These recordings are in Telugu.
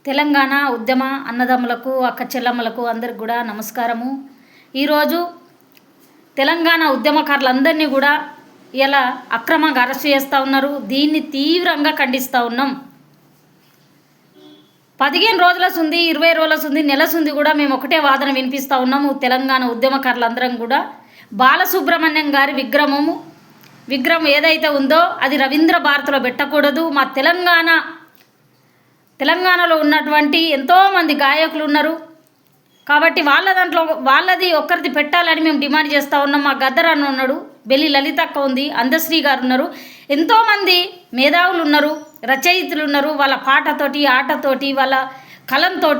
తెలంగాణ ఉద్యమ అన్నదమ్ములకు అక్క చెల్లమ్మలకు అందరికి కూడా నమస్కారము. ఈరోజు తెలంగాణ ఉద్యమకారులందరినీ కూడా ఇలా అక్రమంగా అరెస్ట్ చేస్తూ ఉన్నారు. దీన్ని తీవ్రంగా ఖండిస్తూ ఉన్నాం. 15 రోజుల సుంది, 20 రోజుల సుంది, నెల సుంది కూడా మేము ఒకటే వాదన వినిపిస్తూ ఉన్నాము. తెలంగాణ ఉద్యమకారులందరం కూడా బాలసుబ్రహ్మణ్యం గారి విగ్రహం ఏదైతే ఉందో అది రవీంద్ర భారతిలో పెట్టకూడదు. మా తెలంగాణలో ఉన్నటువంటి ఎంతోమంది గాయకులు ఉన్నారు కాబట్టి వాళ్ళది ఒక్కరిది పెట్టాలని మేము డిమాండ్ చేస్తూ ఉన్నాం. మా గద్దరన్న ఉన్నాడు, బెల్లి లలితక్క ఉంది, అందశ్రీ గారు ఉన్నారు, ఎంతోమంది మేధావులు ఉన్నారు, రచయితలు ఉన్నారు. వాళ్ళ పాటతోటి ఆటతోటి వాళ్ళ కలంతో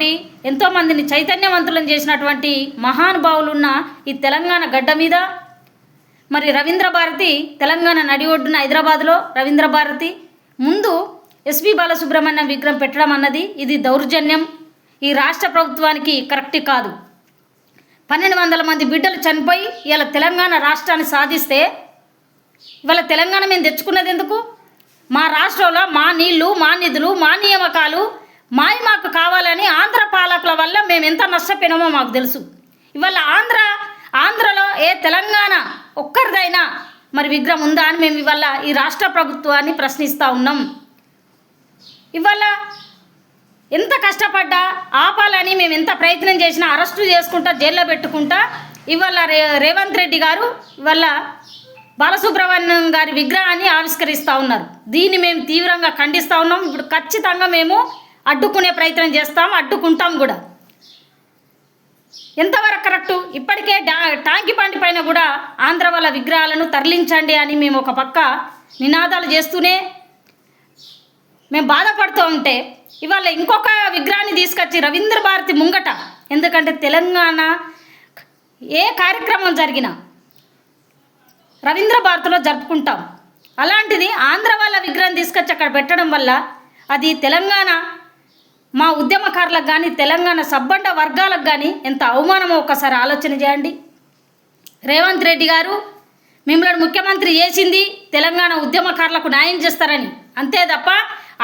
ఎంతోమందిని చైతన్యవంతులను చేసినటువంటి మహానుభావులు ఉన్న ఈ తెలంగాణ గడ్డ మీద మరి రవీంద్ర భారతి తెలంగాణ నడి ఒడ్డున హైదరాబాద్లో రవీంద్ర భారతి ముందు ఎస్పి బాలసుబ్రహ్మణ్యం విగ్రహం పెట్టడం అన్నది ఇది దౌర్జన్యం. ఈ రాష్ట్ర ప్రభుత్వానికి కరెక్ట్ కాదు. 1200 మంది బిడ్డలు చనిపోయి ఇలా తెలంగాణ రాష్ట్రాన్ని సాధిస్తే ఇవాళ తెలంగాణ మేము తెచ్చుకున్నది ఎందుకు? మా రాష్ట్రంలో మా నీళ్లు, మా నిధులు, మా నియామకాలు మాకు కావాలని ఆంధ్ర పాలకుల వల్ల మేము ఎంత నష్టపోయినామో మాకు తెలుసు. ఇవాళ ఆంధ్రలో తెలంగాణ ఒక్కరిదైనా మరి విగ్రహం ఉందా అని మేము ఇవాళ ఈ రాష్ట్ర ప్రభుత్వాన్ని ప్రశ్నిస్తూ ఉన్నాం. ఇవాళ ఎంత కష్టపడ్డా ఆపాలని మేము ఎంత ప్రయత్నం చేసినా అరెస్టు చేసుకుంటా జైల్లో పెట్టుకుంటా ఇవాళ రేవంత్ రెడ్డి గారు ఇవాళ బాలసుబ్రహ్మణ్యం గారి విగ్రహాన్ని ఆవిష్కరిస్తూ ఉన్నారు. దీన్ని మేము తీవ్రంగా ఖండిస్తూ ఉన్నాం. ఇప్పుడు ఖచ్చితంగా మేము అడ్డుకునే ప్రయత్నం చేస్తాం, అడ్డుకుంటాం కూడా. ఎంతవరకు కరెక్టు? ఇప్పటికే టాంకి బండి పైన కూడా ఆంధ్ర వాళ్ళ విగ్రహాలను తరలించండి అని మేము ఒక పక్క నినాదాలు చేస్తూనే మేము బాధపడుతూ ఉంటే ఇవాళ ఇంకొక విగ్రహాన్ని తీసుకొచ్చి రవీంద్ర భారతి ముంగట, ఎందుకంటే తెలంగాణ ఏ కార్యక్రమం జరిగినా రవీంద్ర భారతిలో జరుపుకుంటాం. అలాంటిది ఆంధ్ర వాళ్ళ విగ్రహం తీసుకొచ్చి అక్కడ పెట్టడం వల్ల అది తెలంగాణ మా ఉద్యమకారులకు కానీ తెలంగాణ సబ్బండ వర్గాలకు కానీ ఎంత అవమానమో ఒకసారి ఆలోచన చేయండి. రేవంత్ రెడ్డి గారు మిమ్మల్ని ముఖ్యమంత్రి చేసింది తెలంగాణ ఉద్యమకారులకు న్యాయం చేస్తారని, అంతే తప్ప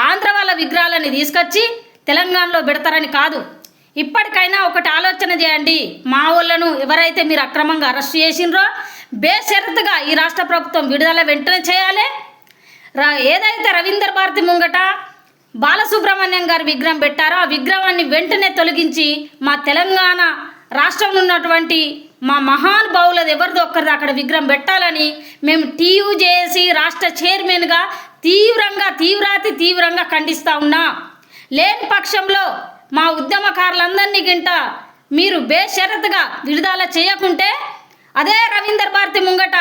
ఆంధ్ర వాళ్ళ విగ్రహాలని తీసుకొచ్చి తెలంగాణలో పెడతారని కాదు. ఇప్పటికైనా ఒకటి ఆలోచన చేయండి. మా వాళ్ళను ఎవరైతే మీరు అక్రమంగా అరెస్ట్ చేసినరో బేషరతుగా ఈ రాష్ట్ర ప్రభుత్వం విడుదల వెంటనే చేయాలి. ఏదైతే రవీంద్ర భారతి ముంగట బాలసుబ్రహ్మణ్యం గారి విగ్రహం పెట్టారో ఆ విగ్రహాన్ని వెంటనే తొలగించి మా తెలంగాణ రాష్ట్రంలో ఉన్నటువంటి మా మహానుభావులది ఎవరిదో ఒక్కరిది అక్కడ విగ్రహం పెట్టాలని మేము టీయూజేఏసీ రాష్ట్ర చైర్మన్గా తీవ్రంగా ఖండిస్తూ ఉన్నా. లేని పక్షంలో మా ఉద్యమకారులందరినీ గింట మీరు బేషరతుగా విడుదల చేయకుంటే అదే రవీంద్ర భారతి ముంగట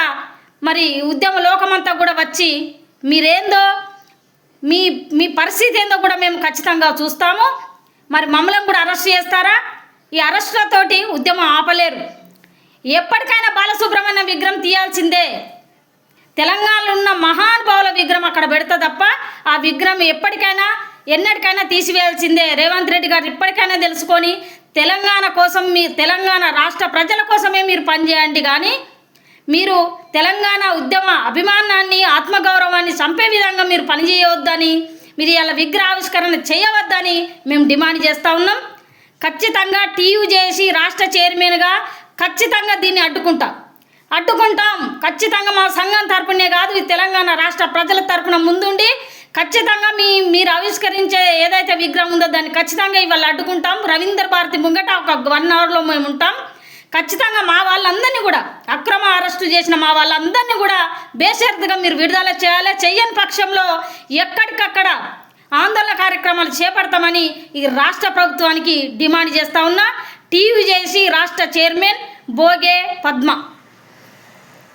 మరి ఉద్యమ లోకమంతా కూడా వచ్చి మీరేందో మీ పరిస్థితి ఏందో కూడా మేము ఖచ్చితంగా చూస్తాము. మరి మమ్మల్ని కూడా అరెస్ట్ చేస్తారా? ఈ అరెస్టులతోటి ఉద్యమం ఆపలేరు. ఎప్పటికైనా బాలసుబ్రహ్మణ్యం విగ్రహం తీయాల్సిందే. తెలంగాణలో ఉన్న మహానుభావుల విగ్రహం అక్కడ పెడతా తప్ప ఆ విగ్రహం ఎన్నటికైనా తీసివేయాల్సిందే. రేవంత్ రెడ్డి గారు ఇప్పటికైనా తెలుసుకొని తెలంగాణ కోసం తెలంగాణ రాష్ట్ర ప్రజల కోసమే మీరు పనిచేయండి. కానీ మీరు తెలంగాణ ఉద్యమ అభిమానాన్ని ఆత్మగౌరవాన్ని చంపే విధంగా మీరు పనిచేయవద్దని, మీరు ఇలా విగ్రహావిష్కరణ చేయవద్దని మేము డిమాండ్ చేస్తూ ఉన్నాం. ఖచ్చితంగా టీయూజేఏసీ రాష్ట్ర చైర్మన్గా ఖచ్చితంగా దీన్ని అడ్డుకుంటాం. ఖచ్చితంగా మా సంఘం తరపునే కాదు, ఈ తెలంగాణ రాష్ట్ర ప్రజల తరపున ముందుండి ఖచ్చితంగా మీరు ఆవిష్కరించే ఏదైతే విగ్రహం ఉందో దాన్ని ఖచ్చితంగా ఇవాళ అడ్డుకుంటాం. రవీంద్ర భారతి ముంగట ఒక 1 అవర్లో మేము ఉంటాం. ఖచ్చితంగా మా వాళ్ళందరినీ కూడా అక్రమ అరెస్టు చేసిన మా వాళ్ళందరినీ కూడా బేషరతుగా మీరు విడుదల చేయాలి. చెయ్యని పక్షంలో ఎక్కడికక్కడ ఆందోళన కార్యక్రమాలు చేపడతామని ఈ రాష్ట్ర ప్రభుత్వానికి డిమాండ్ చేస్తూ ఉన్నా. టీయూజేఏసీ రాష్ట్ర చైర్మన్ బోగే పద్మ.